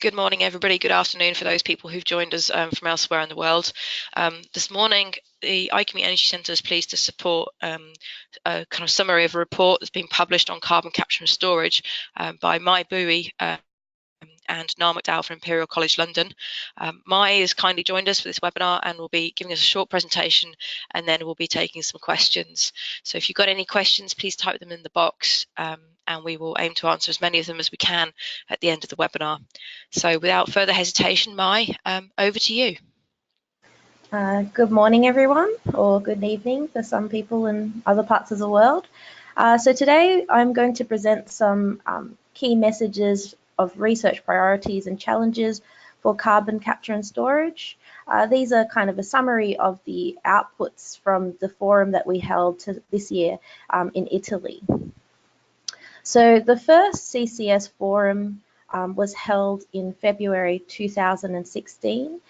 Good morning, everybody. Good afternoon for those people who've joined us from elsewhere in the world. This morning, the ICME Energy Centre is pleased to support a kind of summary of a report that's been published on carbon capture and storage by Mai Bui and Niall McDowell from Imperial College London. Mai has kindly joined us for this webinar and will be giving us a short presentation, and then we'll be taking some questions. So if you've got any questions, please type them in the box and we will aim to answer as many of them as we can at the end of the webinar. So without further hesitation, Mai, over to you. Good morning, everyone, or good evening for some people in other parts of the world. So today I'm going to present some key messages of research priorities and challenges for carbon capture and storage. These are kind of a summary of the outputs from the forum that we held this year in Italy. So the first CCS forum was held in February 2016.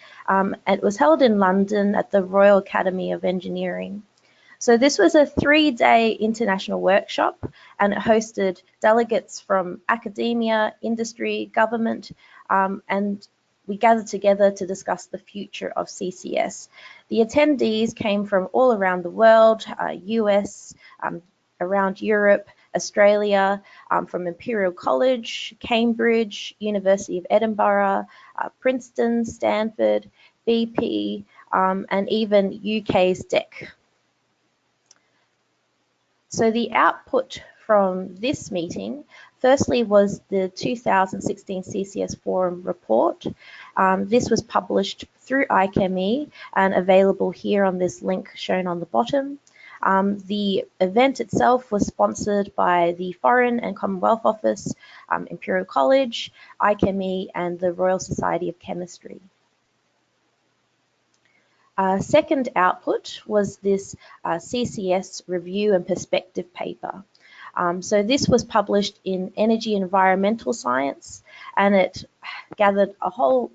It was held in London at the Royal Academy of Engineering. So this was a 3-day international workshop, and it hosted delegates from academia, industry, government, and we gathered together to discuss the future of CCS. The attendees came from all around the world, US, around Europe, Australia, from Imperial College, Cambridge, University of Edinburgh, Princeton, Stanford, BP, and even UK's DEC. So the output from this meeting, firstly, was the 2016 CCS Forum report. This was published through ICME and available here on this link shown on the bottom. The event itself was sponsored by the Foreign and Commonwealth Office, Imperial College, ICME, and the Royal Society of Chemistry. Second output was this CCS review and perspective paper. So this was published in Energy and Environmental Science, and it gathered a whole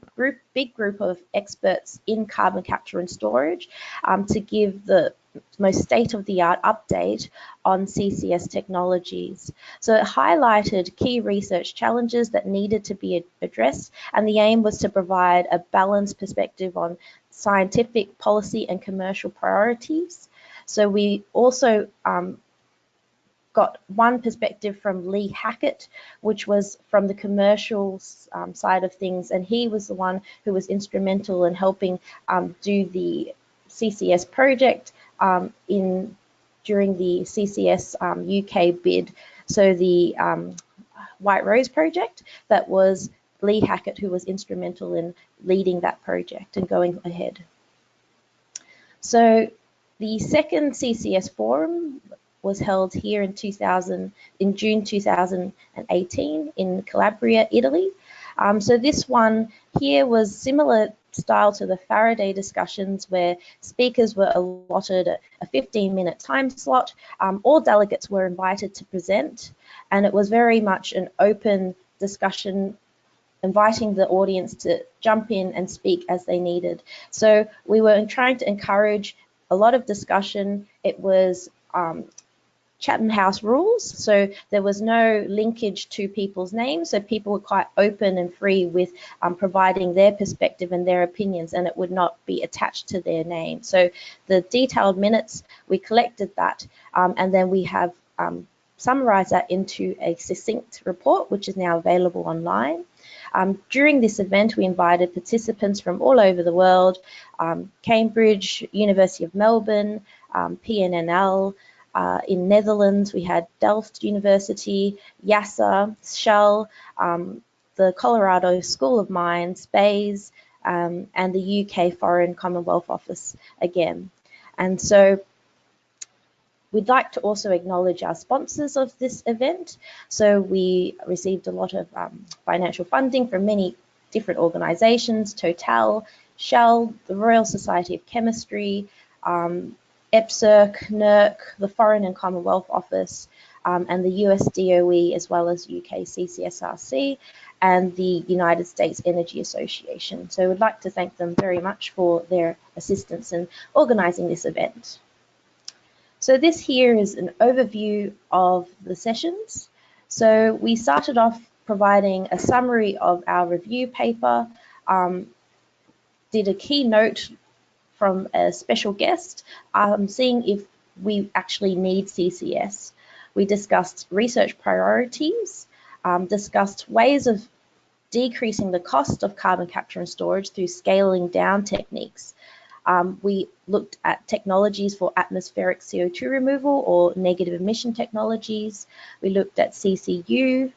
big group of experts in carbon capture and storage to give the most state-of-the-art update on CCS technologies. So it highlighted key research challenges that needed to be addressed, and the aim was to provide a balanced perspective on scientific, policy, and commercial priorities. So we also got one perspective from Lee Hackett, which was from the commercial side of things, and he was the one who was instrumental in helping do the CCS project during the CCS UK bid. So the White Rose project, that was Lee Hackett who was instrumental in leading that project and going ahead. So the second CCS forum was held here in June 2018 in Calabria, Italy. So this one here was similar style to the Faraday discussions, where speakers were allotted a 15-minute time slot. All delegates were invited to present, and it was very much an open discussion, inviting the audience to jump in and speak as they needed. So we were trying to encourage a lot of discussion. It was Chatham House rules, so there was no linkage to people's names, so people were quite open and free with providing their perspective and their opinions, and it would not be attached to their name. So the detailed minutes, we collected that, and then we have summarized that into a succinct report, which is now available online. During this event, we invited participants from all over the world, Cambridge, University of Melbourne, PNNL, in Netherlands, we had Delft University, YASA, Shell, the Colorado School of Mines, BAYS, and the UK Foreign Commonwealth Office again. And so we'd like to also acknowledge our sponsors of this event. So we received a lot of financial funding from many different organizations: Total, Shell, the Royal Society of Chemistry, EPSRC, NERC, the Foreign and Commonwealth Office, and the US DOE, as well as UK CCSRC and the United States Energy Association. So we'd like to thank them very much for their assistance in organizing this event. So this here is an overview of the sessions. So we started off providing a summary of our review paper, did a keynote from a special guest, seeing if we actually need CCS. We discussed research priorities, discussed ways of decreasing the cost of carbon capture and storage through scaling down techniques. We looked at technologies for atmospheric CO2 removal or negative emission technologies. We looked at CCU,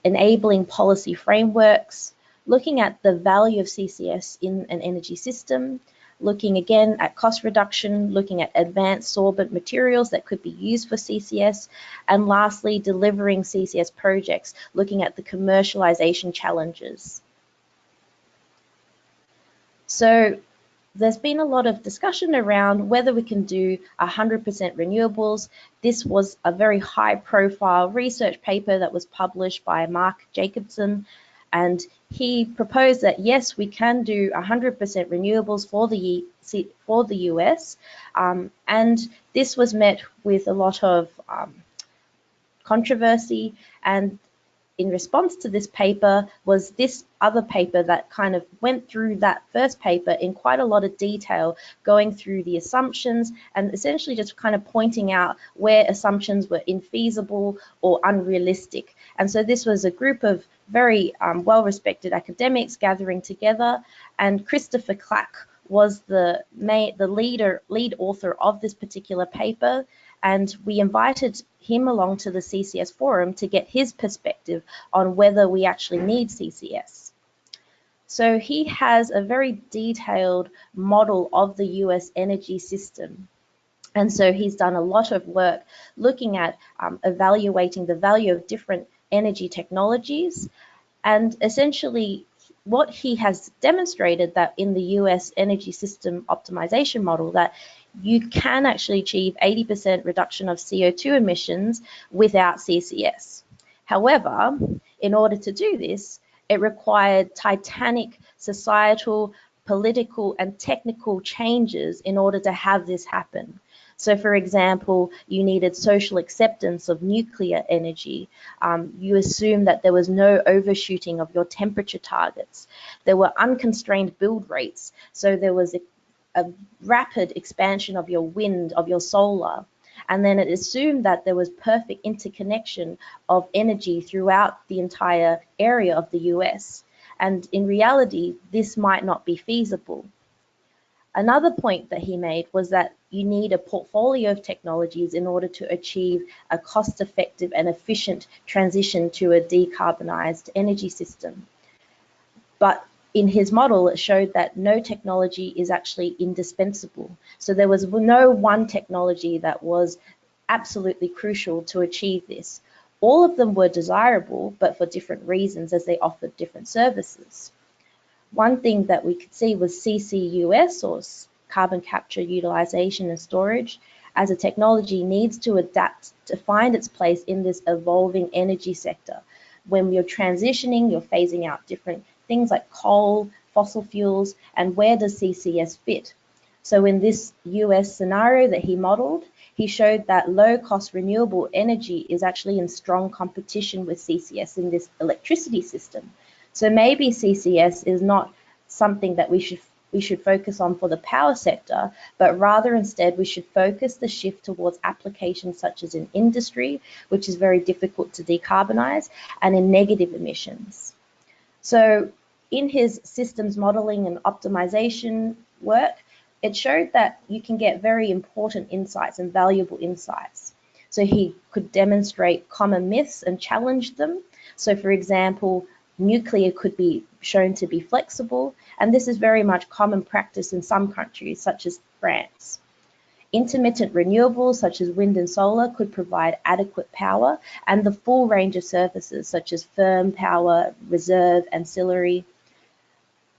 enabling policy frameworks, looking at the value of CCS in an energy system, looking again at cost reduction, looking at advanced sorbent materials that could be used for CCS, and lastly, delivering CCS projects, looking at the commercialization challenges. So there's been a lot of discussion around whether we can do 100% renewables. This was a very high profile research paper that was published by Mark Jacobson, and he proposed that yes, we can do 100% renewables for the US, and this was met with a lot of controversy, and in response to this paper was this other paper that kind of went through that first paper in quite a lot of detail, going through the assumptions and essentially just kind of pointing out where assumptions were infeasible or unrealistic. And so this was a group of very well-respected academics gathering together, and Christopher Clack was the lead author of this particular paper, and we invited him along to the CCS forum to get his perspective on whether we actually need CCS. So he has a very detailed model of the US energy system. And so he's done a lot of work looking at evaluating the value of different energy technologies. And essentially what he has demonstrated that in the US energy system optimization model, that you can actually achieve 80% reduction of CO2 emissions without CCS. However, in order to do this, it required titanic societal, political, and technical changes in order to have this happen. So, for example, you needed social acceptance of nuclear energy. You assumed that there was no overshooting of your temperature targets. There were unconstrained build rates. So there was a rapid expansion of your wind, of your solar. And then it assumed that there was perfect interconnection of energy throughout the entire area of the US. And in reality, this might not be feasible. Another point that he made was that you need a portfolio of technologies in order to achieve a cost-effective and efficient transition to a decarbonized energy system. But in his model, it showed that no technology is actually indispensable. So there was no one technology that was absolutely crucial to achieve this. All of them were desirable, but for different reasons as they offered different services. One thing that we could see was CCUS, or carbon capture, utilization and storage, as a technology needs to adapt to find its place in this evolving energy sector. When you're transitioning, you're phasing out different things like coal, fossil fuels, and where does CCS fit? So in this US scenario that he modeled, he showed that low-cost renewable energy is actually in strong competition with CCS in this electricity system. So maybe CCS is not something that we should focus on for the power sector, but rather instead we should focus the shift towards applications such as in industry, which is very difficult to decarbonize, and in negative emissions. So in his systems modeling and optimization work, it showed that you can get very important insights and valuable insights. So he could demonstrate common myths and challenge them. So for example, nuclear could be shown to be flexible, and this is very much common practice in some countries, such as France. Intermittent renewables, such as wind and solar, could provide adequate power and the full range of services, such as firm power, reserve, ancillary.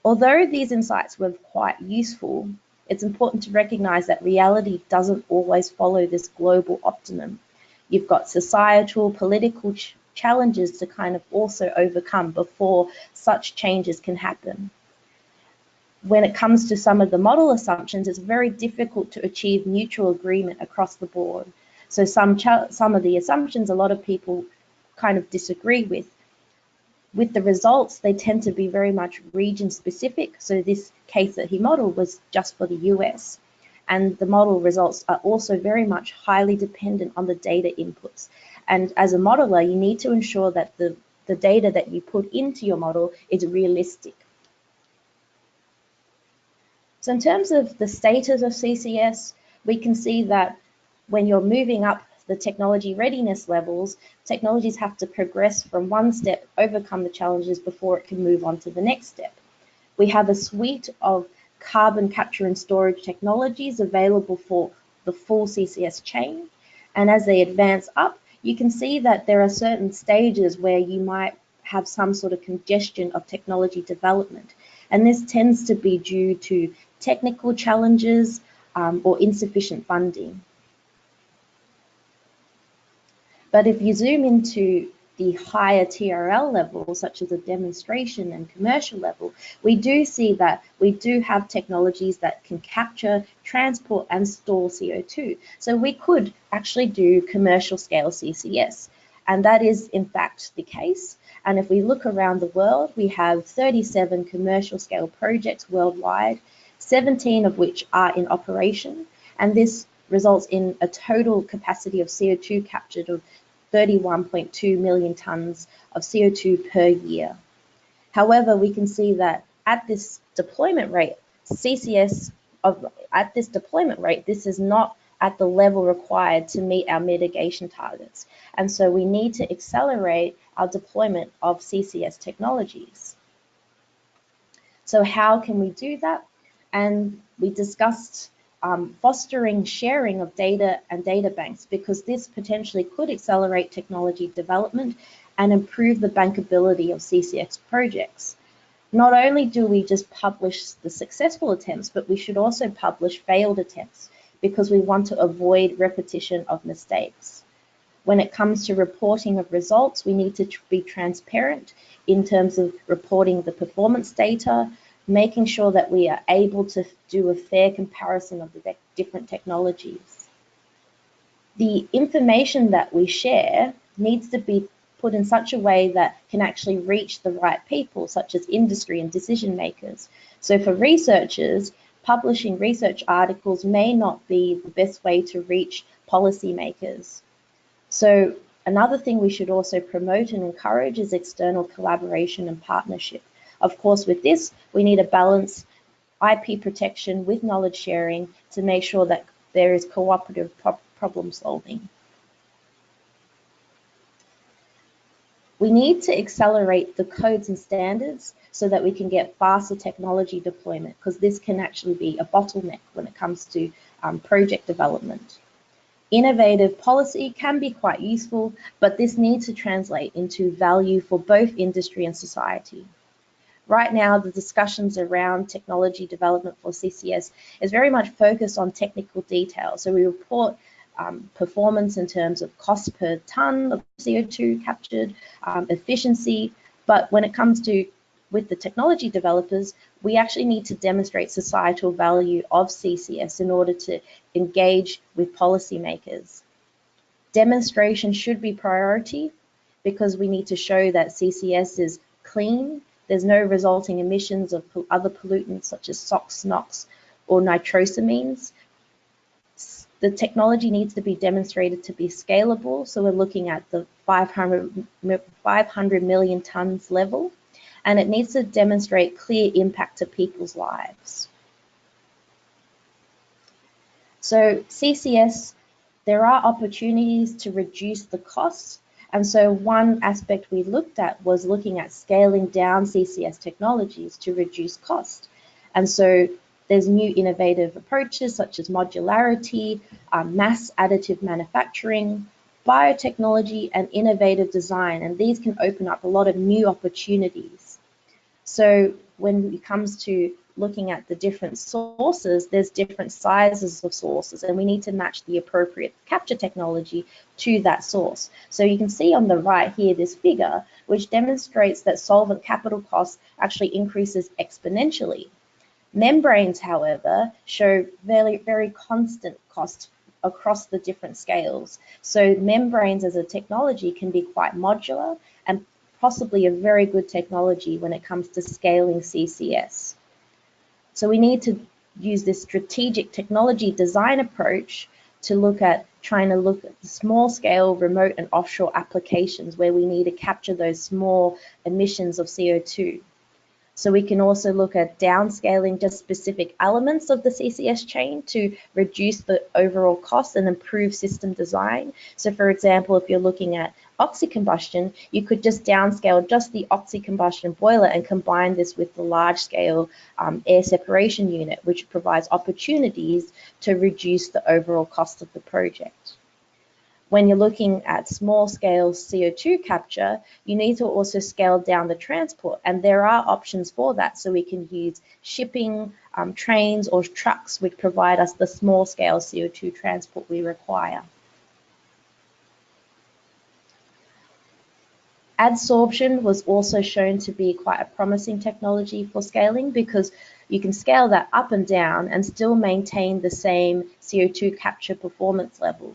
Although these insights were quite useful, it's important to recognize that reality doesn't always follow this global optimum. You've got societal, political challenges to kind of also overcome before such changes can happen. When it comes to some of the model assumptions, it's very difficult to achieve mutual agreement across the board. So some of the assumptions a lot of people kind of disagree with. With the results, they tend to be very much region specific. So this case that he modeled was just for the US. And the model results are also very much highly dependent on the data inputs. And as a modeler, you need to ensure that the data that you put into your model is realistic. So in terms of the status of CCS, we can see that when you're moving up the technology readiness levels, technologies have to progress from one step, overcome the challenges before it can move on to the next step. We have a suite of carbon capture and storage technologies available for the full CCS chain. And as they advance up, you can see that there are certain stages where you might have some sort of congestion of technology development. And this tends to be due to technical challenges or insufficient funding. But if you zoom into the higher TRL levels, such as a demonstration and commercial level, we do see that we do have technologies that can capture, transport, and store CO2. So we could actually do commercial scale CCS, and that is in fact the case. And if we look around the world, we have 37 commercial scale projects worldwide, 17 of which are in operation, and this results in a total capacity of CO2 captured of 31.2 million tonnes of CO2 per year. However, we can see that at this deployment rate, this is not at the level required to meet our mitigation targets. And so we need to accelerate our deployment of CCS technologies. So how can we do that? And we discussed fostering sharing of data and data banks, because this potentially could accelerate technology development and improve the bankability of CCS projects. Not only do we just publish the successful attempts, but we should also publish failed attempts, because we want to avoid repetition of mistakes. When it comes to reporting of results, we need to be transparent in terms of reporting the performance data, making sure that we are able to do a fair comparison of the different technologies. The information that we share needs to be put in such a way that can actually reach the right people, such as industry and decision makers. So for researchers, publishing research articles may not be the best way to reach policymakers. So another thing we should also promote and encourage is external collaboration and partnership. Of course, with this, we need to balance IP protection with knowledge sharing to make sure that there is cooperative problem solving. We need to accelerate the codes and standards so that we can get faster technology deployment, because this can actually be a bottleneck when it comes to project development. Innovative policy can be quite useful, but this needs to translate into value for both industry and society. Right now, the discussions around technology development for CCS is very much focused on technical details. So we report performance in terms of cost per tonne of CO2 captured, efficiency, but when it comes to with the technology developers, we actually need to demonstrate societal value of CCS in order to engage with policymakers. Demonstration should be priority, because we need to show that CCS is clean, there's no resulting emissions of other pollutants such as SOx, NOx, or nitrosamines. The technology needs to be demonstrated to be scalable, so we're looking at the 500 million tonnes level, and it needs to demonstrate clear impact to people's lives. So CCS, there are opportunities to reduce the costs. And so one aspect we looked at was looking at scaling down CCS technologies to reduce cost. And so there's new innovative approaches such as modularity, mass additive manufacturing, biotechnology, and innovative design. And these can open up a lot of new opportunities. So when it comes to looking at the different sources, there's different sizes of sources, and we need to match the appropriate capture technology to that source. So you can see on the right here this figure, which demonstrates that solvent capital cost actually increases exponentially. Membranes, however, show very, very constant cost across the different scales. So membranes as a technology can be quite modular and possibly a very good technology when it comes to scaling CCS. So we need to use this strategic technology design approach to trying to look at the small scale remote and offshore applications where we need to capture those small emissions of CO2. So we can also look at downscaling just specific elements of the CCS chain to reduce the overall cost and improve system design. So for example, if you're looking at oxy-combustion, you could just downscale just the oxy-combustion boiler and combine this with the large-scale air separation unit, which provides opportunities to reduce the overall cost of the project. When you're looking at small-scale CO2 capture, you need to also scale down the transport, and there are options for that. So we can use shipping, trains or trucks, which provide us the small-scale CO2 transport we require. Adsorption was also shown to be quite a promising technology for scaling because you can scale that up and down and still maintain the same CO2 capture performance level.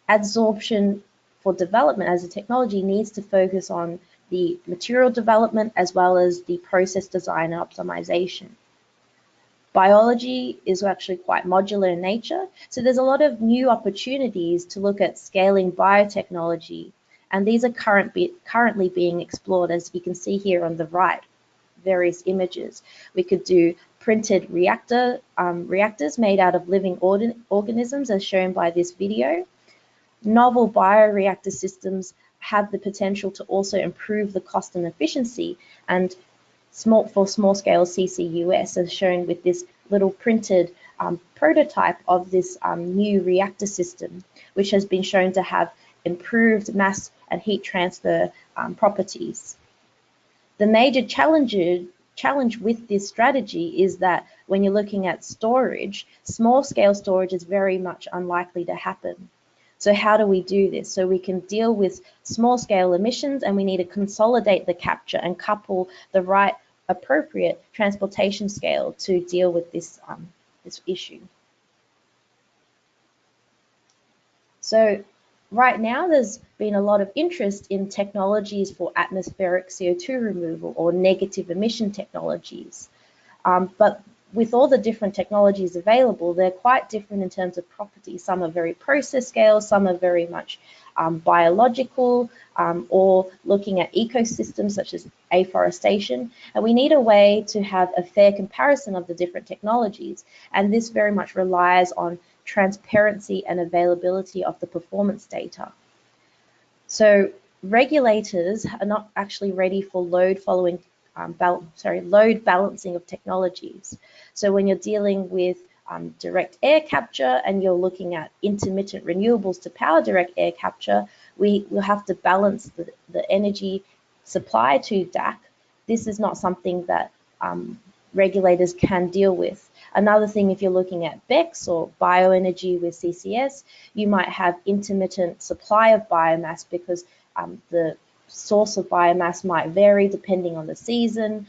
Adsorption for development as a technology needs to focus on the material development as well as the process design and optimization. Biology is actually quite modular in nature, so there's a lot of new opportunities to look at scaling biotechnology, and these are currently being explored, as you can see here on the right, various images. We could do printed reactors made out of living organisms, as shown by this video. Novel bioreactor systems have the potential to also improve the cost and efficiency, and for small-scale CCUS, as shown with this little printed prototype of this new reactor system, which has been shown to have improved mass and heat transfer properties. The major challenge with this strategy is that when you're looking at storage, small-scale storage is very much unlikely to happen. So how do we do this? So we can deal with small-scale emissions, and we need to consolidate the capture and couple the right appropriate transportation scale to deal with this issue. So right now there's been a lot of interest in technologies for atmospheric CO2 removal or negative emission technologies. But with all the different technologies available, they're quite different in terms of properties. Some are very process scale, some are very much biological, or looking at ecosystems such as afforestation. And we need a way to have a fair comparison of the different technologies. And this very much relies on transparency and availability of the performance data. So regulators are not actually ready for load balancing of technologies. So when you're dealing with direct air capture and you're looking at intermittent renewables to power direct air capture, we will have to balance the energy supply to DAC. This is not something that regulators can deal with. Another thing, if you're looking at BECCS or bioenergy with CCS, you might have intermittent supply of biomass because the source of biomass might vary depending on the season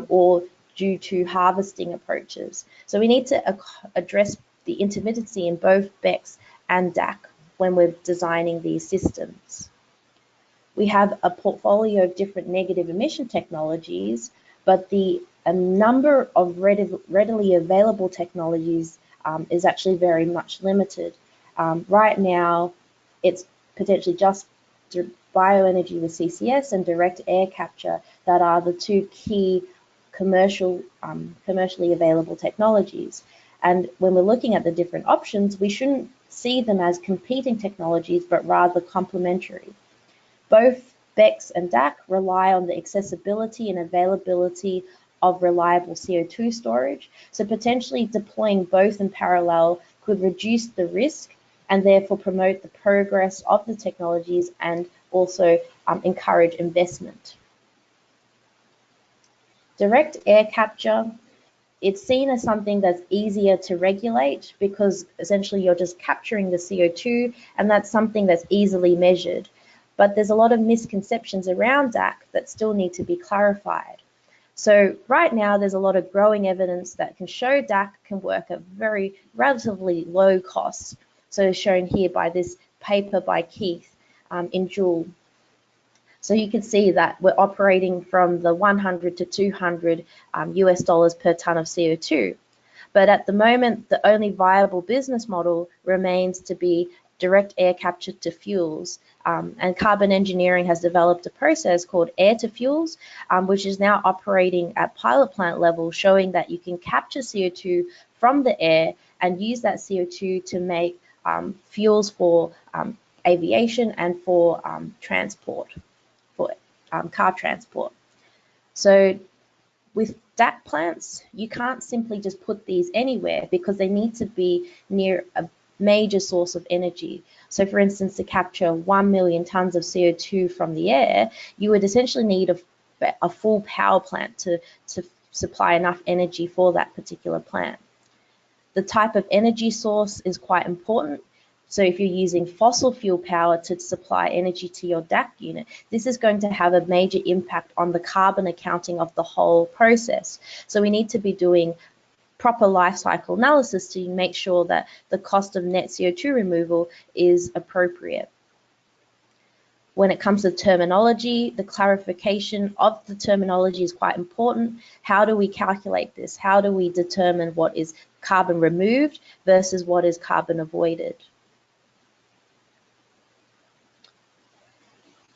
or due to harvesting approaches. So we need to address the intermittency in both BECCS and DAC when we're designing these systems. We have a portfolio of different negative emission technologies, but a number of readily available technologies is actually very much limited. Right now, it's potentially just bioenergy with CCS and direct air capture that are the two key commercially available technologies. And when we're looking at the different options, we shouldn't see them as competing technologies, but rather complementary. Both BECCS and DAC rely on the accessibility and availability of reliable CO2 storage, so potentially deploying both in parallel could reduce the risk and therefore promote the progress of the technologies and also encourage investment. Direct air capture, it's seen as something that's easier to regulate because essentially you're just capturing the CO2 and that's something that's easily measured. But there's a lot of misconceptions around DAC that still need to be clarified. So right now there's a lot of growing evidence that can show DAC can work at very relatively low costs. So shown here by this paper by Keith in Joule. So you can see that we're operating from the 100 to 200 US dollars per ton of CO2. But at the moment, the only viable business model remains to be direct air capture to fuels. And carbon engineering has developed a process called air to fuels, which is now operating at pilot plant level, showing that you can capture CO2 from the air and use that CO2 to make fuels for aviation and for transport, for car transport. So with DAC plants, you can't simply just put these anywhere because they need to be near a major source of energy. So for instance, to capture 1 million tons of CO2 from the air, you would essentially need a full power plant to supply enough energy for that particular plant. The type of energy source is quite important. So if you're using fossil fuel power to supply energy to your DAC unit, this is going to have a major impact on the carbon accounting of the whole process. So we need to be doing proper life cycle analysis to make sure that the cost of net CO2 removal is appropriate. When it comes to terminology, the clarification of the terminology is quite important. How do we calculate this? How do we determine what is carbon removed versus what is carbon avoided?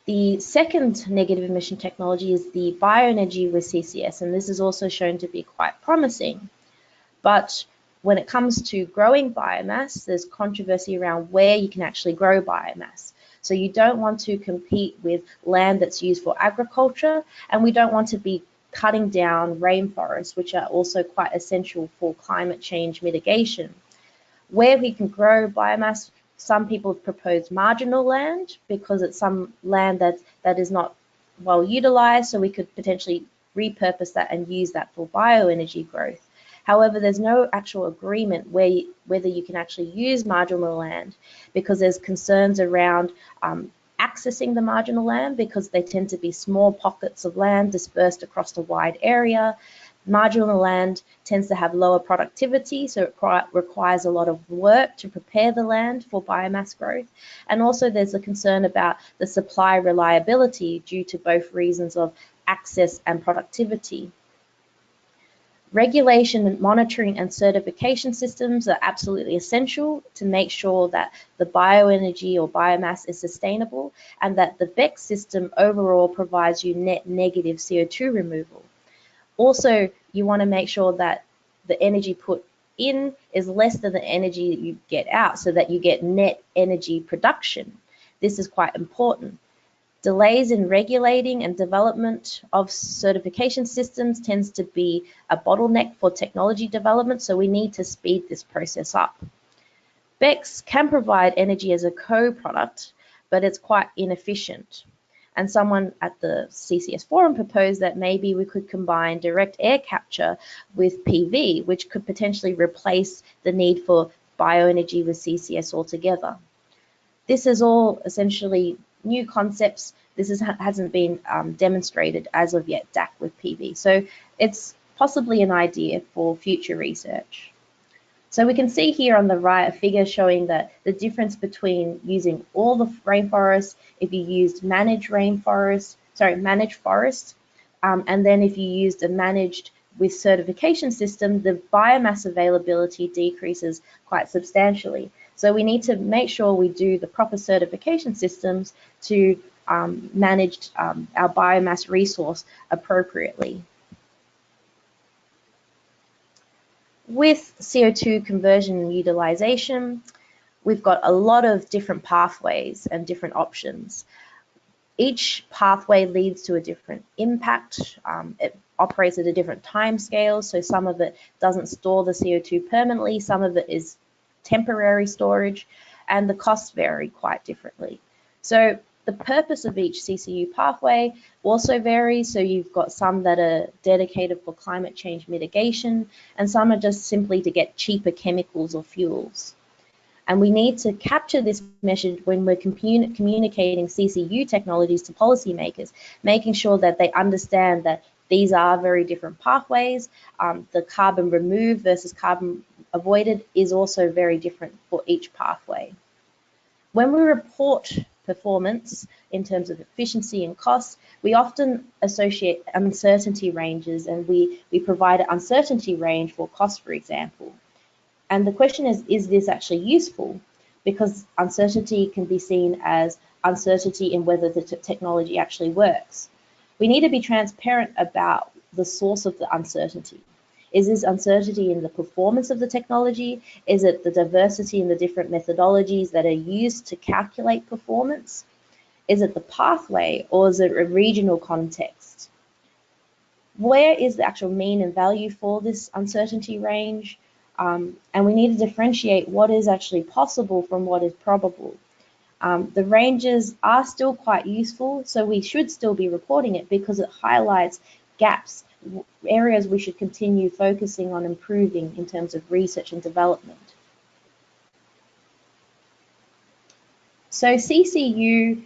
The second negative emission technology is the bioenergy with CCS, and this is also shown to be quite promising. But when it comes to growing biomass, there's controversy around where you can actually grow biomass. So you don't want to compete with land that's used for agriculture, and we don't want to be cutting down rainforests, which are also quite essential for climate change mitigation. Where we can grow biomass, some people have proposed marginal land because it's some land that is not well utilized, so we could potentially repurpose that and use that for bioenergy growth. However, there's no actual agreement whether you can actually use marginal land because there's concerns around accessing the marginal land because they tend to be small pockets of land dispersed across a wide area. Marginal land tends to have lower productivity, so it requires a lot of work to prepare the land for biomass growth. And also there's a concern about the supply reliability due to both reasons of access and productivity. Regulation, monitoring and certification systems are absolutely essential to make sure that the bioenergy or biomass is sustainable and that the BECCS system overall provides you net negative CO2 removal. Also, you want to make sure that the energy put in is less than the energy that you get out so that you get net energy production. This is quite important. Delays in regulating and development of certification systems tends to be a bottleneck for technology development, so we need to speed this process up. BECCS can provide energy as a co-product, but it's quite inefficient. And someone at the CCS forum proposed that maybe we could combine direct air capture with PV, which could potentially replace the need for bioenergy with CCS altogether. This is all essentially new concepts. This hasn't been demonstrated as of yet, DAC with PV. So it's possibly an idea for future research. So we can see here on the right a figure showing that the difference between using all the rainforests, if you used managed forest, and then if you used a managed with certification system, the biomass availability decreases quite substantially. So we need to make sure we do the proper certification systems to manage our biomass resource appropriately. With CO2 conversion and utilization, we've got a lot of different pathways and different options. Each pathway leads to a different impact. It operates at a different time scale, so some of it doesn't store the CO2 permanently, some of it is temporary storage, and the costs vary quite differently. So the purpose of each CCU pathway also varies, so you've got some that are dedicated for climate change mitigation, and some are just simply to get cheaper chemicals or fuels. And we need to capture this message when we're communicating CCU technologies to policymakers, making sure that they understand that these are very different pathways. The carbon removed versus carbon avoided is also very different for each pathway. When we report performance in terms of efficiency and cost, we often associate uncertainty ranges, and we provide an uncertainty range for cost, for example. And the question is this actually useful? Because uncertainty can be seen as uncertainty in whether the technology actually works. We need to be transparent about the source of the uncertainty. Is this uncertainty in the performance of the technology? Is it the diversity in the different methodologies that are used to calculate performance? Is it the pathway, or is it a regional context? Where is the actual mean and value for this uncertainty range? And we need to differentiate what is actually possible from what is probable. The ranges are still quite useful, so we should still be reporting it because it highlights gaps, areas we should continue focusing on improving in terms of research and development. So CCU,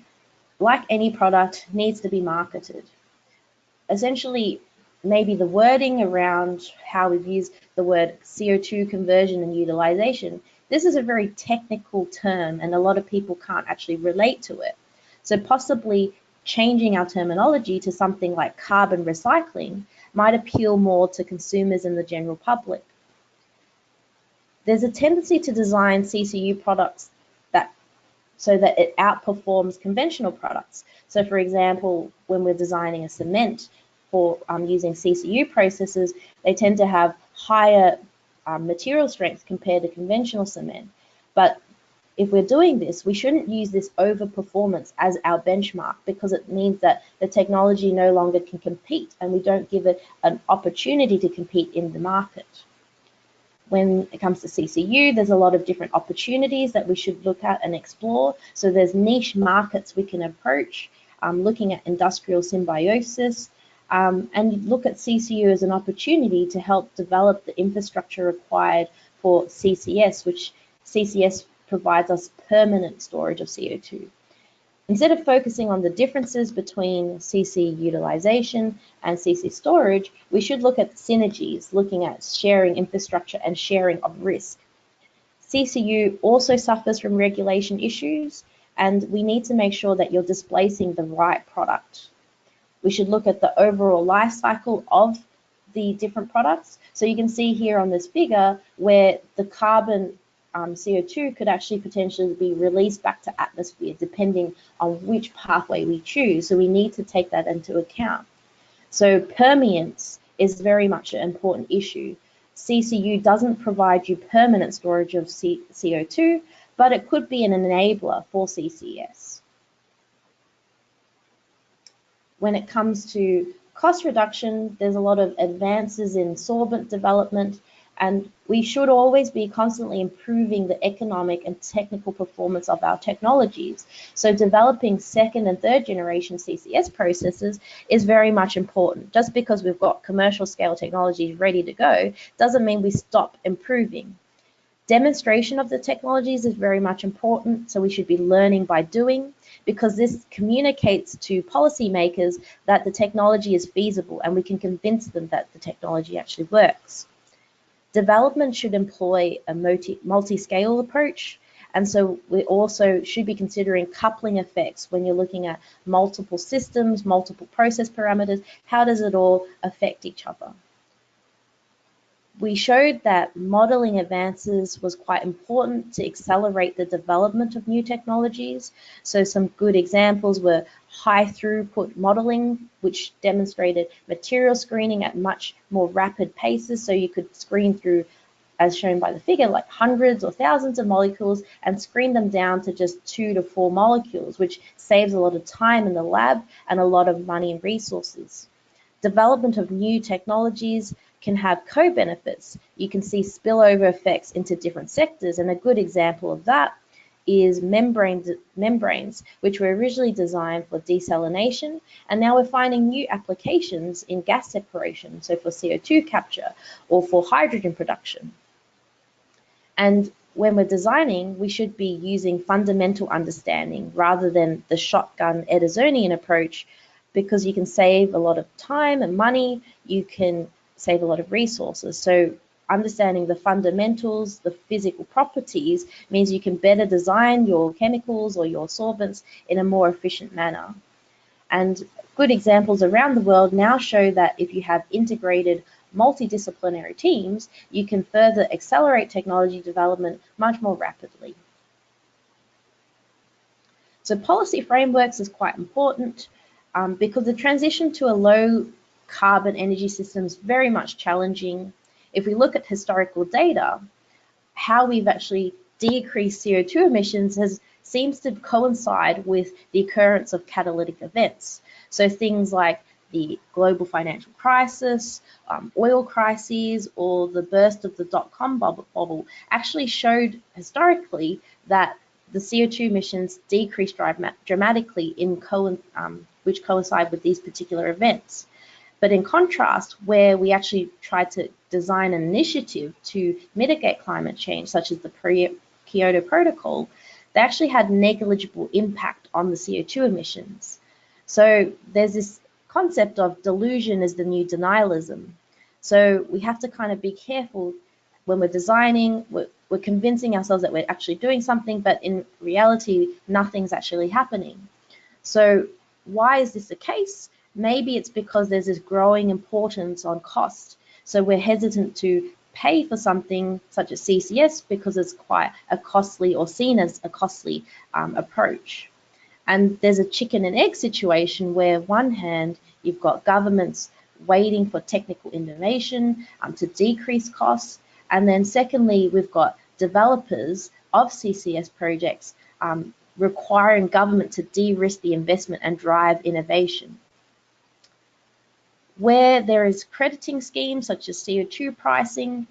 like any product, needs to be marketed. Essentially, maybe the wording around how we've used the word CO2 conversion and utilization, this is a very technical term and a lot of people can't actually relate to it. So possibly changing our terminology to something like carbon recycling might appeal more to consumers and the general public. There's a tendency to design CCU products so that it outperforms conventional products. So for example, when we're designing a cement for using CCU processes, they tend to have higher material strength compared to conventional cement. But if we're doing this, we shouldn't use this overperformance as our benchmark, because it means that the technology no longer can compete and we don't give it an opportunity to compete in the market. When it comes to CCU, there's a lot of different opportunities that we should look at and explore. So there's niche markets we can approach, looking at industrial symbiosis, and look at CCU as an opportunity to help develop the infrastructure required for CCS, which CCS provides us permanent storage of CO2. Instead of focusing on the differences between CC utilization and CC storage, we should look at synergies, looking at sharing infrastructure and sharing of risk. CCU also suffers from regulation issues, and we need to make sure that you're displacing the right product. We should look at the overall life cycle of the different products. So you can see here on this figure where the carbon CO2 could actually potentially be released back to atmosphere depending on which pathway we choose. So we need to take that into account. So permeance is very much an important issue. CCU doesn't provide you permanent storage of CO2, but it could be an enabler for CCS. When it comes to cost reduction, there's a lot of advances in solvent development, and we should always be constantly improving the economic and technical performance of our technologies. So developing second and third generation CCS processes is very much important. Just because we've got commercial scale technologies ready to go doesn't mean we stop improving. Demonstration of the technologies is very much important, so we should be learning by doing, because this communicates to policymakers that the technology is feasible and we can convince them that the technology actually works. Development should employ a multi-scale approach, and so we also should be considering coupling effects when you're looking at multiple systems, multiple process parameters. How does it all affect each other? We showed that modeling advances was quite important to accelerate the development of new technologies. So some good examples were high throughput modeling, which demonstrated material screening at much more rapid paces. So you could screen through, as shown by the figure, like hundreds or thousands of molecules and screen them down to just 2 to 4 molecules, which saves a lot of time in the lab and a lot of money and resources. Development of new technologies can have co-benefits. You can see spillover effects into different sectors, and a good example of that is membranes, which were originally designed for desalination, and now we're finding new applications in gas separation, so for CO2 capture or for hydrogen production. And when we're designing, we should be using fundamental understanding rather than the shotgun Edisonian approach, because you can save a lot of time and money, you can save a lot of resources. So understanding the fundamentals, the physical properties, means you can better design your chemicals or your solvents in a more efficient manner. And good examples around the world now show that if you have integrated multidisciplinary teams, you can further accelerate technology development much more rapidly. So policy frameworks is quite important because the transition to a low carbon energy system is very much challenging. If we look at historical data, how we've actually decreased CO2 emissions seems to coincide with the occurrence of catalytic events. So things like the global financial crisis, oil crises, or the burst of the dot-com bubble actually showed historically that the CO2 emissions decreased dramatically which coincide with these particular events. But in contrast, where we actually tried to design an initiative to mitigate climate change, such as the Kyoto Protocol, they actually had negligible impact on the CO2 emissions. So there's this concept of delusion is the new denialism. So we have to kind of be careful when we're designing, we're convincing ourselves that we're actually doing something, but in reality, nothing's actually happening. So why is this the case? Maybe it's because there's this growing importance on cost. So we're hesitant to pay for something such as CCS because it's quite a costly or seen as a costly approach. And there's a chicken and egg situation where on one hand, you've got governments waiting for technical innovation to decrease costs. And then secondly, we've got developers of CCS projects requiring government to de-risk the investment and drive innovation. Where there is crediting schemes such as CO2 pricing,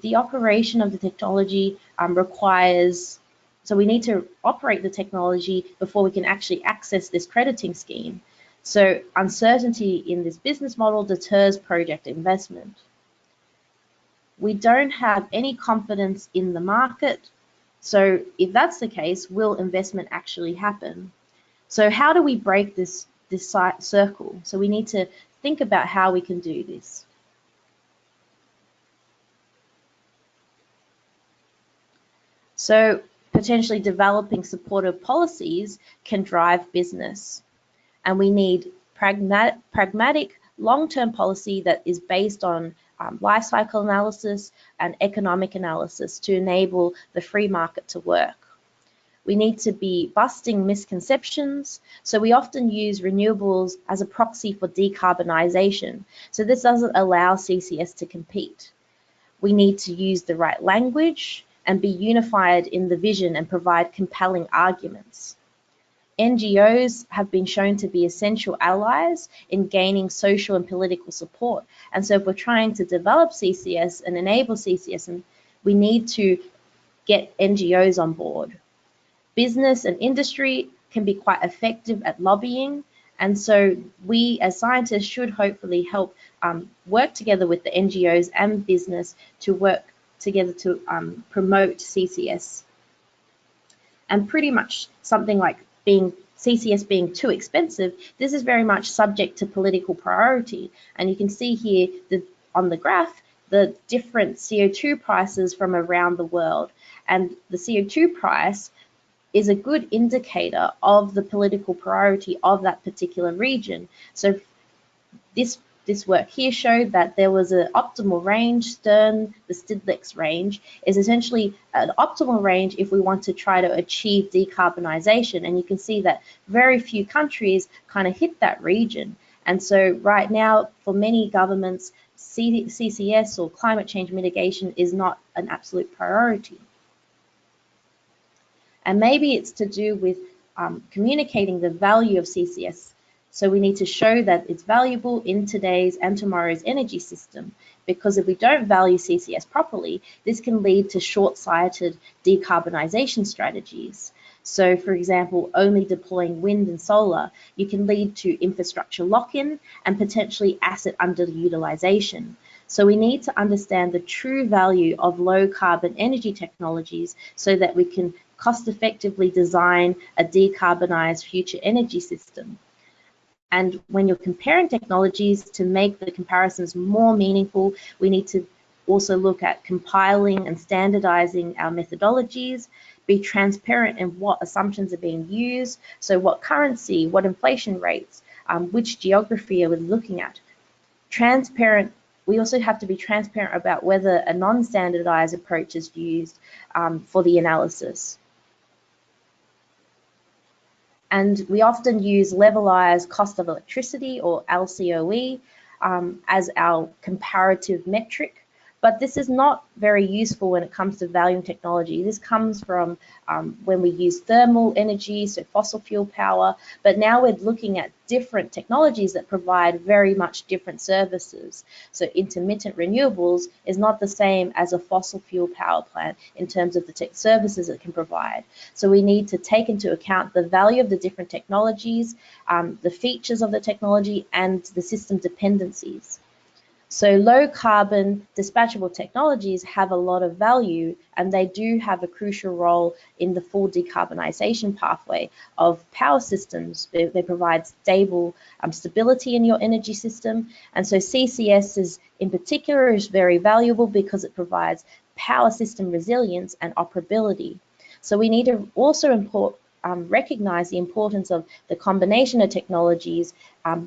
the operation of the technology requires, so we need to operate the technology before we can actually access this crediting scheme. So uncertainty in this business model deters project investment. We don't have any confidence in the market. So if that's the case, will investment actually happen? So how do we break this circle? So we need to think about how we can do this. So potentially developing supportive policies can drive business. And we need pragmatic long-term policy that is based on life cycle analysis and economic analysis to enable the free market to work. We need to be busting misconceptions. So we often use renewables as a proxy for decarbonisation. So this doesn't allow CCS to compete. We need to use the right language and be unified in the vision and provide compelling arguments. NGOs have been shown to be essential allies in gaining social and political support. And so if we're trying to develop CCS and enable CCS, we need to get NGOs on board. Business and industry can be quite effective at lobbying. And so we as scientists should hopefully help work together with the NGOs and business to work together to promote CCS. And pretty much something like CCS being too expensive, this is very much subject to political priority. And you can see here on the graph, the different CO2 prices from around the world. And the CO2 price is a good indicator of the political priority of that particular region. So this work here showed that there was an optimal range. The Stidlex range is essentially an optimal range if we want to try to achieve decarbonisation. And you can see that very few countries kind of hit that region. And so right now, for many governments, CCS or climate change mitigation is not an absolute priority. And maybe it's to do with communicating the value of CCS. So we need to show that it's valuable in today's and tomorrow's energy system, because if we don't value CCS properly, this can lead to short-sighted decarbonisation strategies. So for example, only deploying wind and solar, you can lead to infrastructure lock-in and potentially asset underutilization. So we need to understand the true value of low carbon energy technologies so that we can cost effectively design a decarbonised future energy system. And when you're comparing technologies, to make the comparisons more meaningful, we need to also look at compiling and standardizing our methodologies, be transparent in what assumptions are being used, so what currency, what inflation rates, which geography are we looking at. Transparent, we also have to be transparent about whether a non-standardized approach is used for the analysis. And we often use levelized cost of electricity, or LCOE, as our comparative metric. But this is not very useful when it comes to valuing technology. This comes from when we use thermal energy, so fossil fuel power, but now we're looking at different technologies that provide very much different services. So intermittent renewables is not the same as a fossil fuel power plant in terms of the services it can provide. So we need to take into account the value of the different technologies, the features of the technology, and the system dependencies. So low carbon dispatchable technologies have a lot of value, and they do have a crucial role in the full decarbonisation pathway of power systems. They provide stable stability in your energy system. And so CCS in particular is very valuable because it provides power system resilience and operability. So we need to also recognize the importance of the combination of technologies,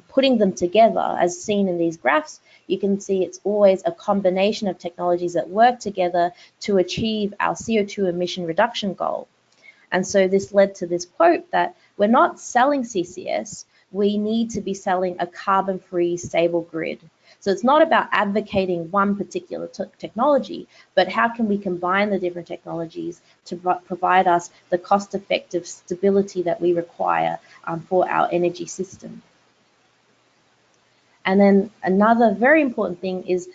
putting them together. As seen in these graphs, you can see it's always a combination of technologies that work together to achieve our CO2 emission reduction goal. And so this led to this quote that we're not selling CCS, we need to be selling a carbon-free stable grid. So it's not about advocating one particular technology, but how can we combine the different technologies to provide us the cost-effective stability that we require for our energy system. And then another very important thing is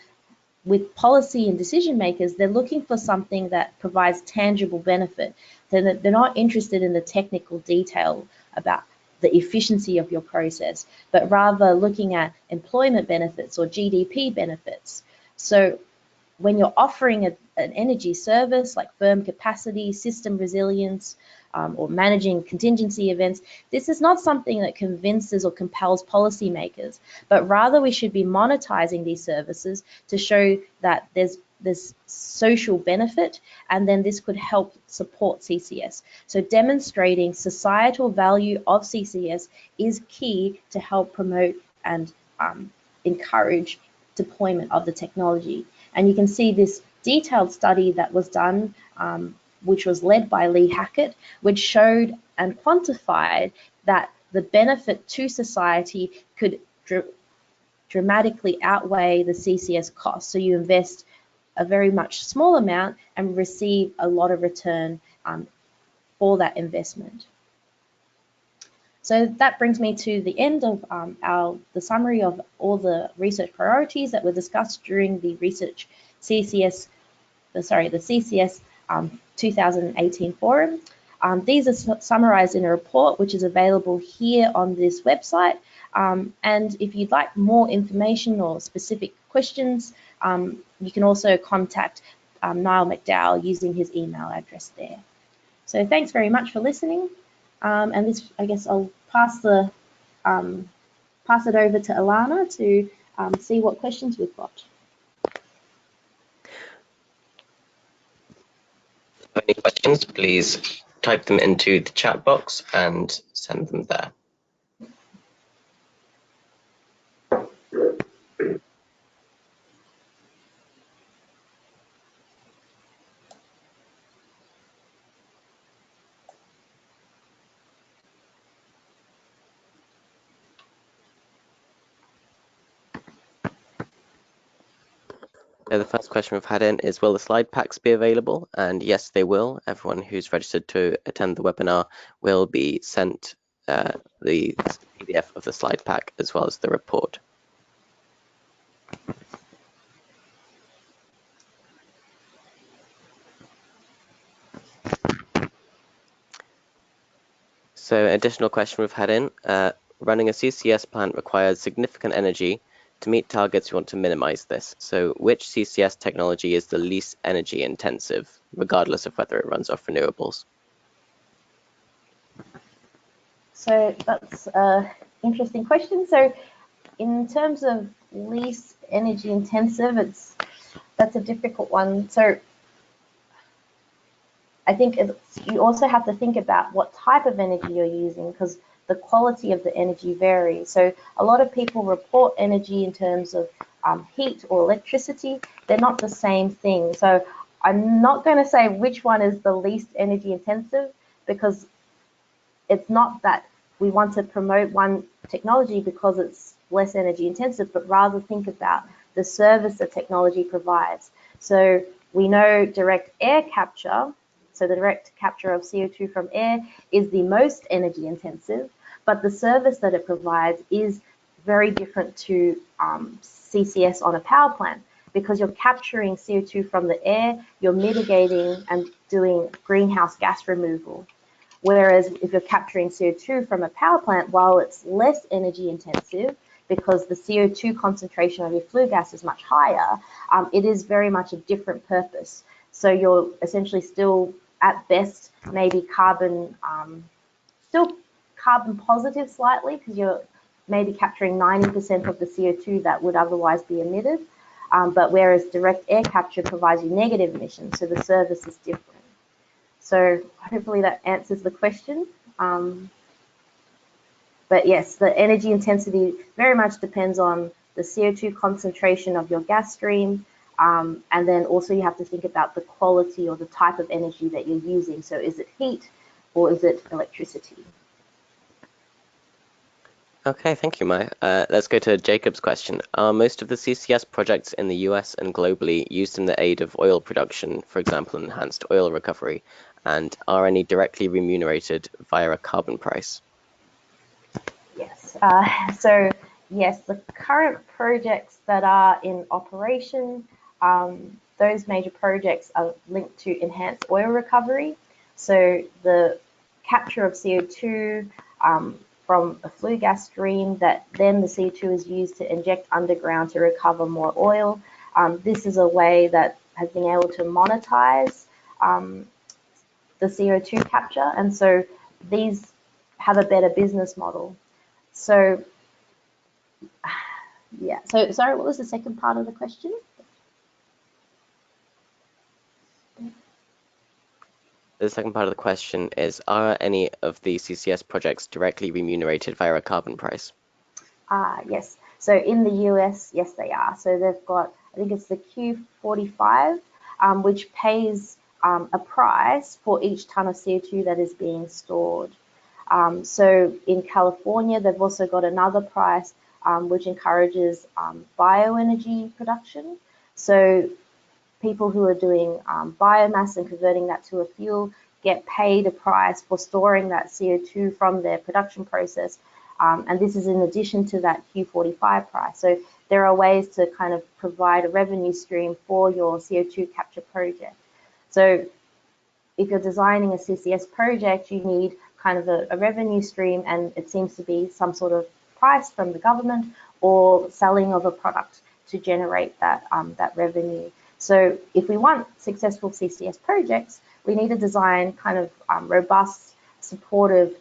with policy and decision makers, they're looking for something that provides tangible benefit. They're not interested in the technical detail about the efficiency of your process, but rather looking at employment benefits or GDP benefits. So when you're offering an energy service like firm capacity, system resilience, or managing contingency events, this is not something that convinces or compels policymakers, but rather we should be monetizing these services to show that there's social benefit, and then this could help support CCS. So demonstrating societal value of CCS is key to help promote and encourage deployment of the technology. And you can see this detailed study that was done, which was led by Lee Hackett, which showed and quantified that the benefit to society could dramatically outweigh the CCS cost. So you invest a very much small amount and receive a lot of return for that investment. So that brings me to the end of the summary of all the research priorities that were discussed during the CCS 2018 forum. These are summarized in a report which is available here on this website. And if you'd like more information or specific questions, you can also contact Niall McDowell using his email address there. So thanks very much for listening. And this, I guess I'll pass it over to Alana to see what questions we've got. Any questions, please type them into the chat box and send them there. The first question we've had in is, will the slide packs be available? And yes, they will. Everyone who's registered to attend the webinar will be sent the PDF of the slide pack as well as the report. So an additional question we've had in, running a CCS plant requires significant energy. To meet targets, we want to minimize this. So which CCS technology is the least energy intensive, regardless of whether it runs off renewables? So that's an interesting question. So in terms of least energy intensive, That's a difficult one. So I think you also have to think about what type of energy you're using, because the quality of the energy varies. So a lot of people report energy in terms of heat or electricity. They're not the same thing. So I'm not going to say which one is the least energy intensive, because it's not that we want to promote one technology because it's less energy intensive, but rather think about the service the technology provides. So we know direct air capture, so the direct capture of CO2 from air, is the most energy intensive, but the service that it provides is very different to CCS on a power plant, because you're capturing CO2 from the air, you're mitigating and doing greenhouse gas removal. Whereas if you're capturing CO2 from a power plant, while it's less energy intensive, because the CO2 concentration of your flue gas is much higher, it is very much a different purpose. So you're essentially still, at best, maybe still carbon positive slightly, because you're maybe capturing 90% of the CO2 that would otherwise be emitted. But whereas direct air capture provides you negative emissions, so the service is different. So hopefully that answers the question. But yes, the energy intensity very much depends on the CO2 concentration of your gas stream. And then also you have to think about the quality or the type of energy that you're using. So is it heat or is it electricity? Okay, thank you, Mai. Let's go to Jacob's question. Are most of the CCS projects in the US and globally used in the aid of oil production, for example, enhanced oil recovery, and are any directly remunerated via a carbon price? Yes. So yes, the current projects that are in operation, those major projects are linked to enhanced oil recovery. So the capture of CO2 from a flue gas stream, that then the CO2 is used to inject underground to recover more oil. This is a way that has been able to monetize the CO2 capture, and so these have a better business model. So yeah, so sorry, what was the second part of the question? The second part of the question is, are any of the CCS projects directly remunerated via a carbon price? Yes. So in the US, yes, they are. So they've got, I think it's the Q45, which pays a price for each ton of CO2 that is being stored. So in California, they've also got another price which encourages bioenergy production. So people who are doing biomass and converting that to a fuel get paid a price for storing that CO2 from their production process. And this is in addition to that Q45 price. So there are ways to kind of provide a revenue stream for your CO2 capture project. So if you're designing a CCS project, you need kind of a revenue stream, and it seems to be some sort of price from the government or selling of a product to generate that, that revenue. So if we want successful CCS projects, we need to design kind of robust, supportive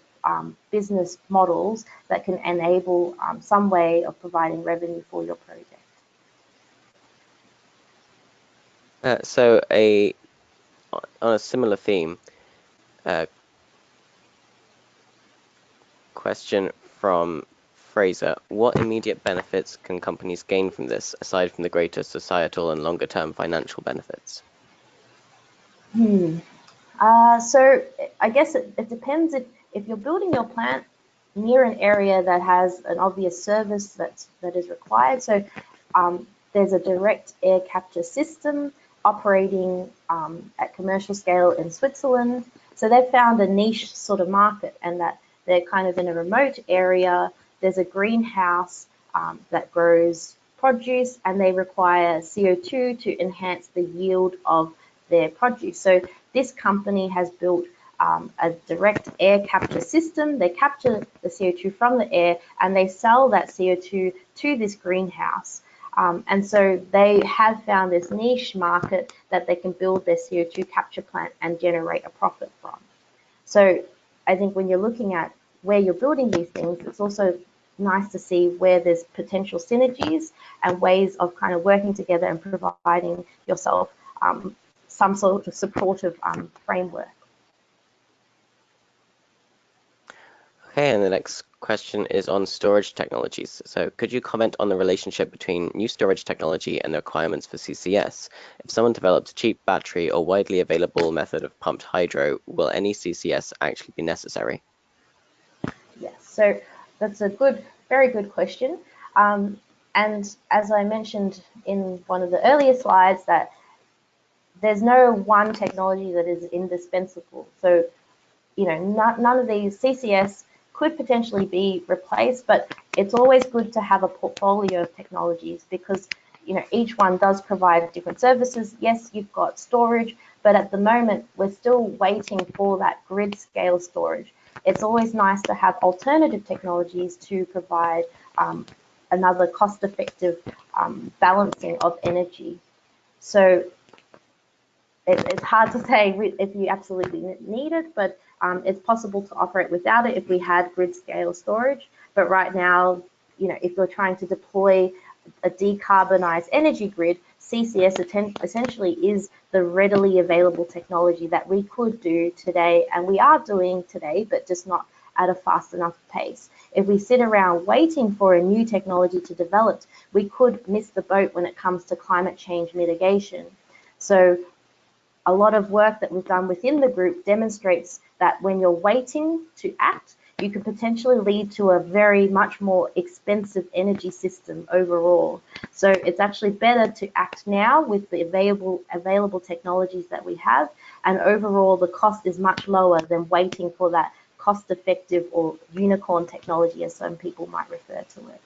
business models that can enable some way of providing revenue for your project. So on a similar theme, question from Fraser: what immediate benefits can companies gain from this, aside from the greater societal and longer-term financial benefits? So I guess it depends. If you're building your plant near an area that has an obvious service that is required, so there's a direct air capture system operating at commercial scale in Switzerland. So they've found a niche sort of market, and that they're kind of in a remote area. There's a greenhouse that grows produce, and they require CO2 to enhance the yield of their produce. So this company has built a direct air capture system. They capture the CO2 from the air and they sell that CO2 to this greenhouse. And so they have found this niche market that they can build their CO2 capture plant and generate a profit from. So I think when you're looking at where you're building these things, it's also nice to see where there's potential synergies and ways of kind of working together and providing yourself some sort of supportive framework. Okay, and the next question is on storage technologies. So could you comment on the relationship between new storage technology and the requirements for CCS? If someone developed a cheap battery or widely available method of pumped hydro, will any CCS actually be necessary? Yes, so that's a very good question. And as I mentioned in one of the earlier slides, that there's no one technology that is indispensable. So, none of these CCS could potentially be replaced, but it's always good to have a portfolio of technologies because, each one does provide different services. Yes, you've got storage, but at the moment, we're still waiting for that grid scale storage. It's always nice to have alternative technologies to provide another cost-effective balancing of energy. So it's hard to say if you absolutely need it, but it's possible to operate without it if we had grid scale storage. But right now, if you're trying to deploy a decarbonized energy grid, CCS essentially is the readily available technology that we could do today, and we are doing today, but just not at a fast enough pace. If we sit around waiting for a new technology to develop, we could miss the boat when it comes to climate change mitigation. So a lot of work that we've done within the group demonstrates that when you're waiting to act, you could potentially lead to a very much more expensive energy system overall. So it's actually better to act now with the available technologies that we have, and overall the cost is much lower than waiting for that cost-effective or unicorn technology, as some people might refer to it.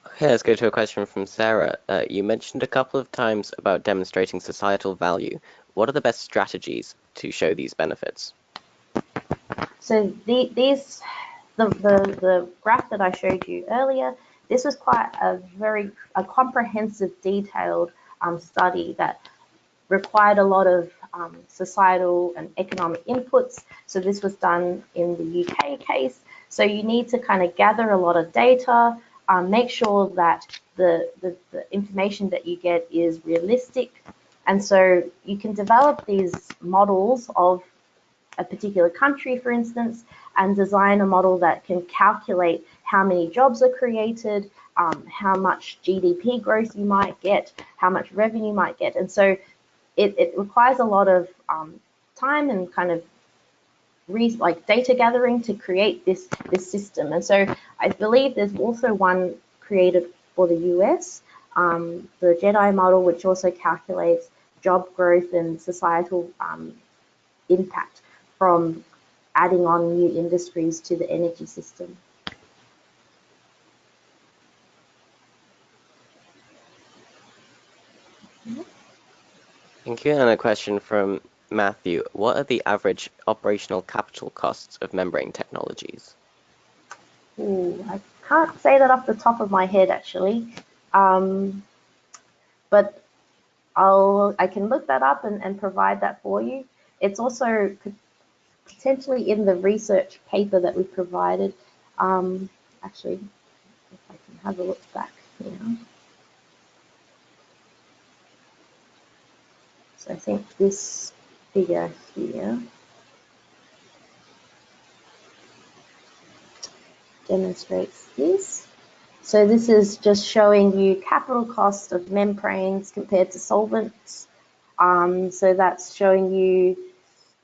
Okay, let's go to a question from Sarah. You mentioned a couple of times about demonstrating societal value. What are the best strategies to show these benefits? So the graph that I showed you earlier, this was quite a comprehensive, detailed study that required a lot of societal and economic inputs. So this was done in the UK case. So you need to kind of gather a lot of data, make sure that the information that you get is realistic. And so you can develop these models of a particular country, for instance, and design a model that can calculate how many jobs are created, how much GDP growth you might get, how much revenue you might get. And so it requires a lot of time and kind of data gathering to create this system. And so I believe there's also one created for the US, the JEDI model, which also calculates job growth and societal impact from adding on new industries to the energy system. Thank you. And a question from Matthew. What are the average operational capital costs of membrane technologies? Ooh, I can't say that off the top of my head, actually. But I can look that up and provide that for you. It's also potentially in the research paper that we provided. Actually, if I can have a look back here. So I think this figure here demonstrates this. So this is just showing you capital cost of membranes compared to solvents. So that's showing you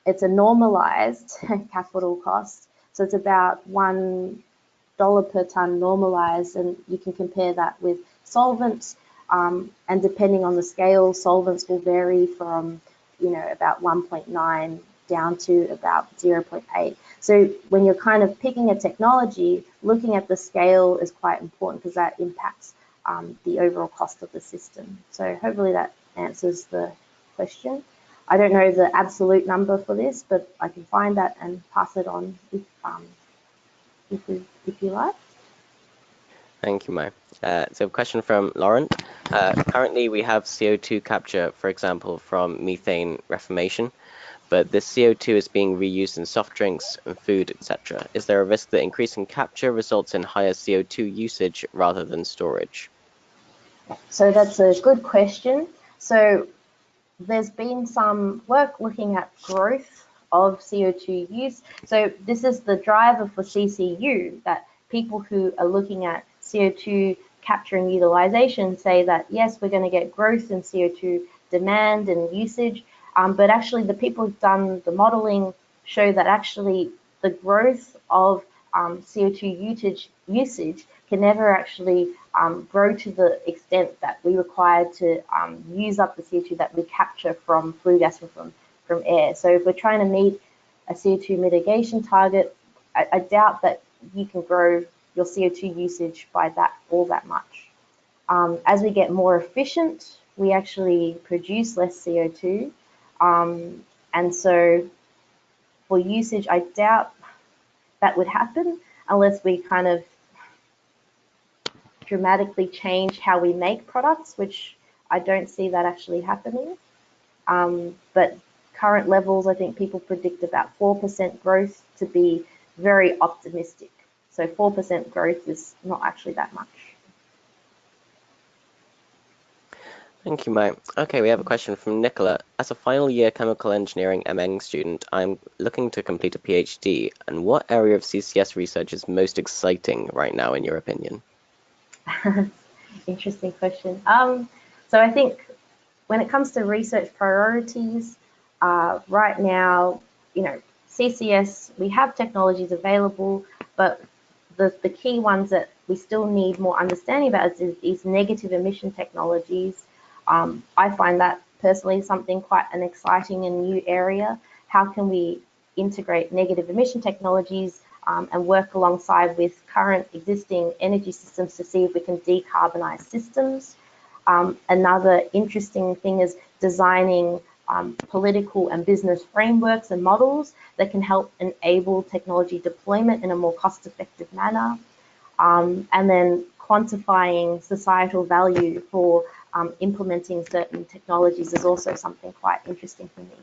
it's a normalized capital cost. So it's about $1 per ton normalized, and you can compare that with solvents. And depending on the scale, solvents will vary from about 1.9 down to about 0.8. So when you're kind of picking a technology, looking at the scale is quite important because that impacts the overall cost of the system. So hopefully that answers the question. I don't know the absolute number for this, but I can find that and pass it on if you like. Thank you, Mai. So a question from Laurent. Currently, we have CO2 capture, for example, from methane reformation, but this CO2 is being reused in soft drinks and food, etc. Is there a risk that increasing capture results in higher CO2 usage rather than storage? So that's a good question. So there's been some work looking at growth of CO2 use. So this is the driver for CCU, that people who are looking at CO2 capture and utilization say that, yes, we're going to get growth in CO2 demand and usage, but actually the people who've done the modeling show that actually the growth of CO2 usage can never actually grow to the extent that we require to use up the CO2 that we capture from flue gas and from air. So if we're trying to meet a CO2 mitigation target, I doubt that you can grow your CO2 usage by all that much. As we get more efficient, we actually produce less CO2. And so for usage, I doubt that would happen unless we kind of dramatically change how we make products, which I don't see that actually happening. But current levels, I think people predict about 4% growth to be very optimistic. So 4% growth is not actually that much. Thank you, Mai. Okay, we have a question from Nicola. As a final year chemical engineering MEng student, I'm looking to complete a PhD. And what area of CCS research is most exciting right now, in your opinion? Interesting question. So I think when it comes to research priorities, right now, CCS, we have technologies available, but the key ones that we still need more understanding about is negative emission technologies. I find that personally something quite an exciting and new area. How can we integrate negative emission technologies and work alongside with current existing energy systems to see if we can decarbonize systems? Another interesting thing is designing political and business frameworks and models that can help enable technology deployment in a more cost-effective manner. And then quantifying societal value for implementing certain technologies is also something quite interesting for me.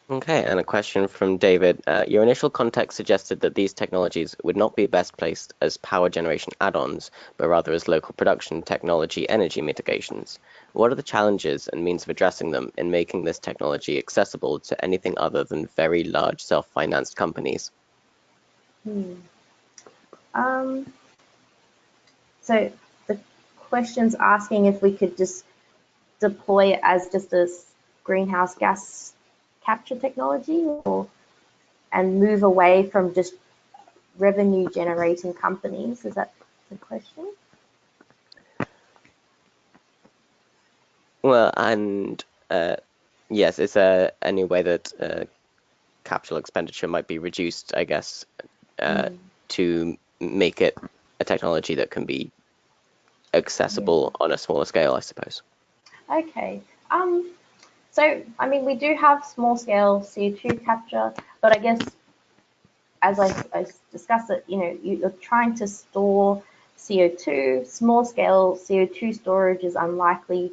Okay, and a question from David. Your initial context suggested that these technologies would not be best placed as power generation add-ons, but rather as local production technology energy mitigations. What are the challenges and means of addressing them in making this technology accessible to anything other than very large self-financed companies? So the question's asking if we could just deploy it as just a greenhouse gas capture technology and move away from just revenue generating companies. Is that the question? Well, and yes, is there any way that capital expenditure might be reduced, I guess, to make it a technology that can be accessible on a smaller scale, I suppose? Okay. So, I mean, we do have small scale CO2 capture, but I guess as I discussed it, you're trying to store CO2. Small scale CO2 storage is unlikely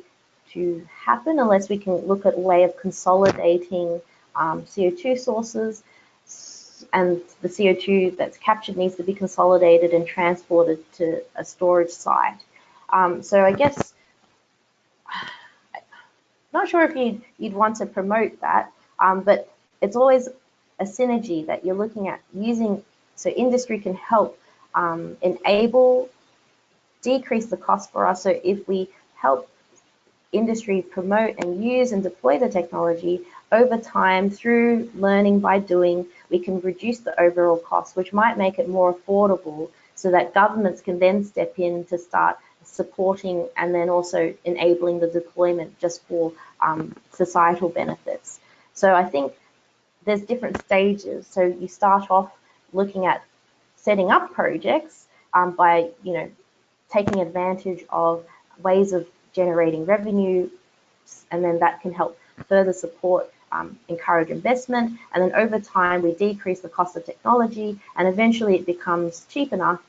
to happen unless we can look at a way of consolidating CO2 sources, and the CO2 that's captured needs to be consolidated and transported to a storage site. So I guess, not sure if you'd want to promote that, but it's always a synergy that you're looking at using, so industry can help enable, decrease the cost for us. So if we help industry promote and use and deploy the technology over time through learning by doing, we can reduce the overall cost, which might make it more affordable so that governments can then step in to start supporting and then also enabling the deployment just for societal benefits. So I think there's different stages. So you start off looking at setting up projects by taking advantage of ways of generating revenue, and then that can help further support, encourage investment, and then over time we decrease the cost of technology, and eventually it becomes cheap enough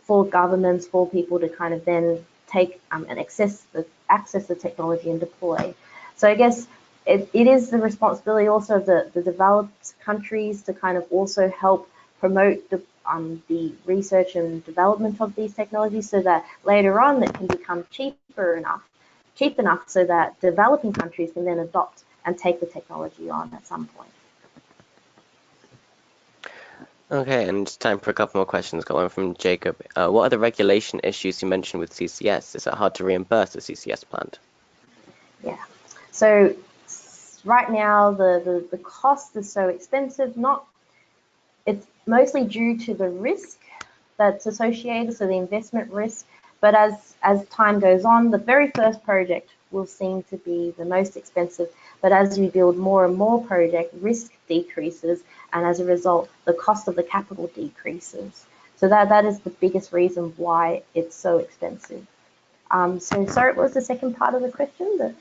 for governments, for people to kind of then take and access the technology and deploy. So I guess it is the responsibility also of the developed countries to kind of also help promote the research and development of these technologies, so that later on it can become cheap enough so that developing countries can then adopt and take the technology on at some point. Okay, and time for a couple more questions. Got one from Jacob. What are the regulation issues you mentioned with CCS? Is it hard to reimburse a CCS plant? Yeah. So right now the cost is so expensive. It's mostly due to the risk that's associated, so the investment risk. But as time goes on, the very first project will seem to be the most expensive. But as we build more and more projects, risk decreases, and as a result, the cost of the capital decreases. So that is the biggest reason why it's so expensive. So sorry, what was the second part of the question?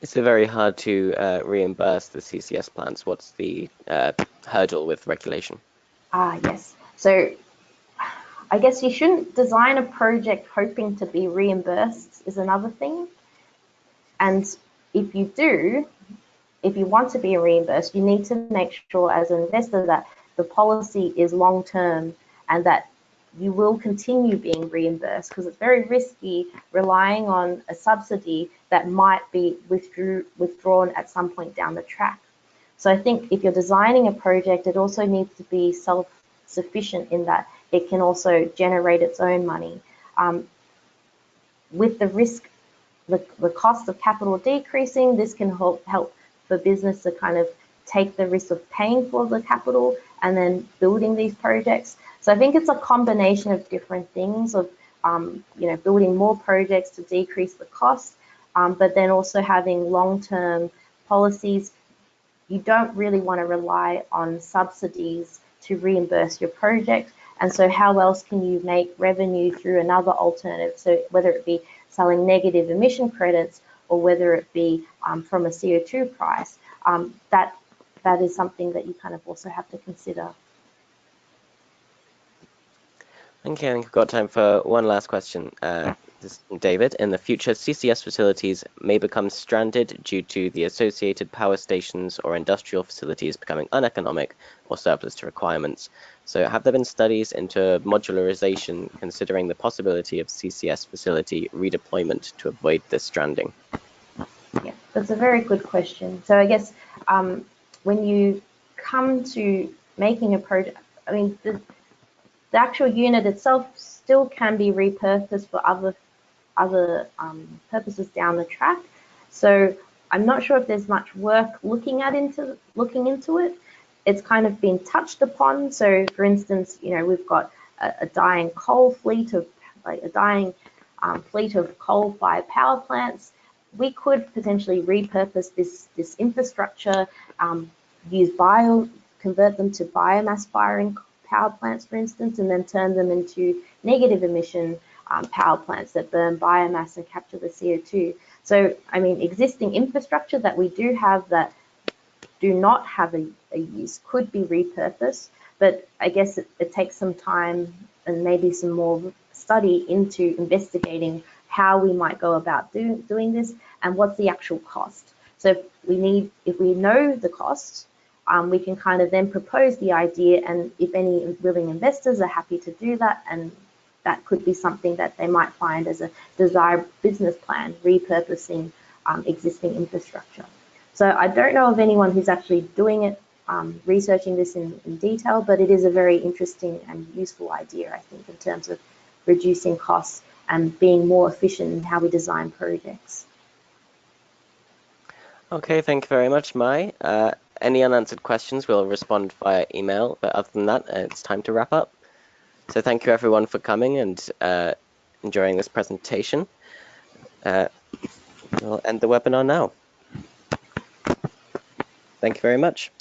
It's very hard to reimburse the CCS plants. What's the hurdle with regulation? Yes. So I guess you shouldn't design a project hoping to be reimbursed is another thing. And if you want to be reimbursed, you need to make sure as an investor that the policy is long-term and that you will continue being reimbursed, because it's very risky relying on a subsidy that might be withdrawn at some point down the track. So I think if you're designing a project, it also needs to be self-sufficient in that it can also generate its own money. With the risk, the cost of capital decreasing, this can help for business to kind of take the risk of paying for the capital and then building these projects. So I think it's a combination of different things of building more projects to decrease the cost, but then also having long-term policies. You don't really want to rely on subsidies to reimburse your project. And so how else can you make revenue through another alternative? So whether it be selling negative emission credits or whether it be from a CO2 price, that is something that you kind of also have to consider. Okay, I think we've got time for one last question. This is from David. In the future, CCS facilities may become stranded due to the associated power stations or industrial facilities becoming uneconomic or surplus to requirements. So have there been studies into modularization considering the possibility of CCS facility redeployment to avoid this stranding? Yeah, that's a very good question. So I guess when you come to making a project, I mean, the actual unit itself still can be repurposed for other purposes down the track. So I'm not sure if there's much work looking into it. It's kind of been touched upon. So for instance, we've got a dying coal fleet of coal-fired power plants. We could potentially repurpose this infrastructure, convert them to biomass firing power plants, for instance, and then turn them into negative emission power plants that burn biomass and capture the CO2. So, I mean, existing infrastructure that we do have that do not have a use could be repurposed, but I guess it takes some time and maybe some more study into investigating how we might go about doing this and what's the actual cost. So if we know the cost, we can kind of then propose the idea, and if any willing investors are happy to do that, and that could be something that they might find as a desired business plan, repurposing existing infrastructure. So I don't know of anyone who's actually doing it, researching this in detail, but it is a very interesting and useful idea, I think, in terms of reducing costs and being more efficient in how we design projects. Okay, thank you very much, Mai. Any unanswered questions, we'll respond via email, but other than that, it's time to wrap up. So thank you everyone for coming and enjoying this presentation. We'll end the webinar now. Thank you very much.